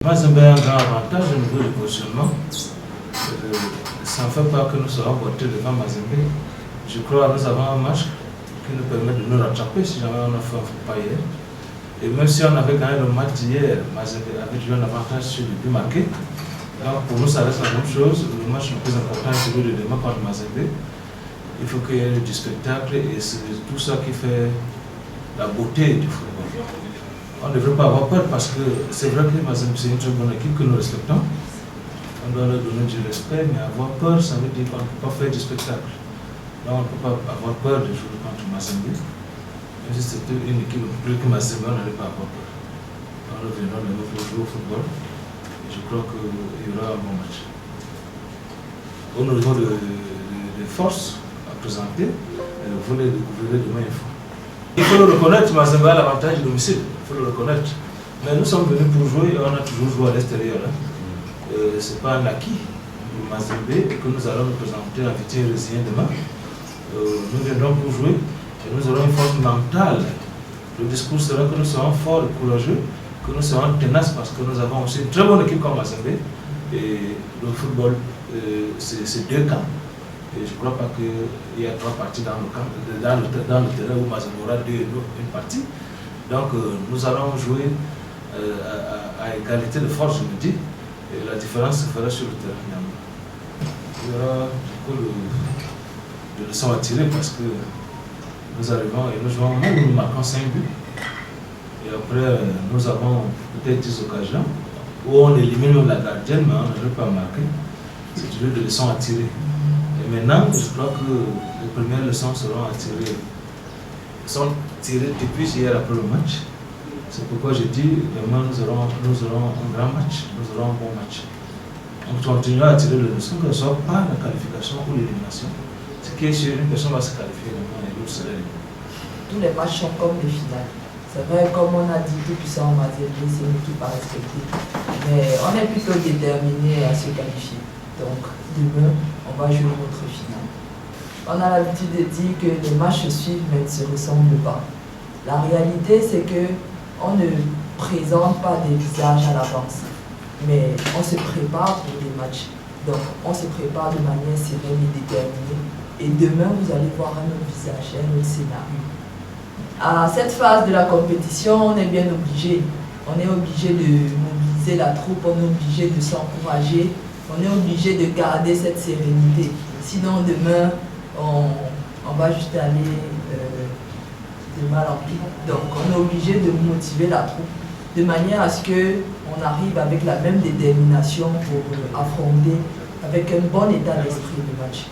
Mazembe a un grand avantage au niveau du positionnement. Ça ne fait pas que nous serons portés devant Mazembe. Je crois que nous avons un match qui nous permet de nous rattraper si jamais on a fait un faux pas hier. Et même si on avait gagné le match d'hier, Mazembe avait joué un avantage sur le but marqué. Donc pour nous, ça reste la même chose. Le match le plus important, c'est celui de demain contre Mazembe. Il faut qu'il y ait du spectacle et c'est tout ça qui fait la beauté du football. On ne devrait pas avoir peur parce que c'est vrai que Mazembe, c'est une très bonne équipe que nous respectons. On doit leur donner du respect, mais avoir peur, ça veut dire qu'on ne peut pas faire du spectacle. Donc on ne peut pas avoir peur de jouer contre Mazembe. Même si c'était une équipe plus que Mazembe, on n'allait pas avoir peur. Donc nous venons de nous jouer au football et je crois qu'il y aura un bon match. Au niveau des forces à présenter, vous les découvrirez demain une fois. Il faut le reconnaître, Mazembe a l'avantage du domicile, il faut le reconnaître. Mais nous sommes venus pour jouer et on a toujours joué à l'extérieur. Ce n'est pas un acquis pour Mazembe et que nous allons nous présenter en Vitesse Résilient demain. Nous viendrons pour jouer et nous aurons une force mentale. Le discours sera que nous serons forts et courageux, que nous serons tenaces parce que nous avons aussi une très bonne équipe comme Mazembe. Et le football, c'est deux camps. Et je ne crois pas qu'il y a trois parties dans le terrain où Mazembe aura une partie. Donc nous allons jouer à égalité de force, je me dis, et la différence se fera sur le terrain. Il y aura beaucoup de leçons à tirer parce que nous arrivons et nous jouons, nous marquons 5 buts. Et après, nous avons peut-être 10 occasions où on élimine la gardienne, mais on n'arrive pas à marquer. C'est toujours des leçons à tirer. Et maintenant, je crois que les premières leçons seront tirées depuis hier après le match. C'est pourquoi je dis demain nous aurons un grand match, nous aurons un bon match. On continuera à tirer les leçons, que ce soit pas la qualification ou l'élimination. Ce qui est sûr, une personne va se qualifier demain et l'autre sera éliminé. Tous les matchs sont comme des finales. C'est vrai, comme on a dit, tout puissant Mazembe, c'est une équipe à respecter. Mais on est plutôt déterminé à se qualifier. Donc demain, on va jouer notre finale. On a l'habitude de dire que les matchs se suivent mais ne se ressemblent pas. La réalité, c'est que on ne présente pas des visages à l'avance, mais on se prépare pour des matchs. Donc on se prépare de manière sereine et déterminée. Et demain, vous allez voir un autre visage, un autre scénario. À cette phase de la compétition, on est bien obligé. On est obligé de mobiliser la troupe, on est obligé de s'encourager, on est obligé de garder cette sérénité. Sinon, demain, on va juste aller de mal en pire. Donc, on est obligé de motiver la troupe de manière à ce qu'on arrive avec la même détermination pour affronter avec un bon état d'esprit le match.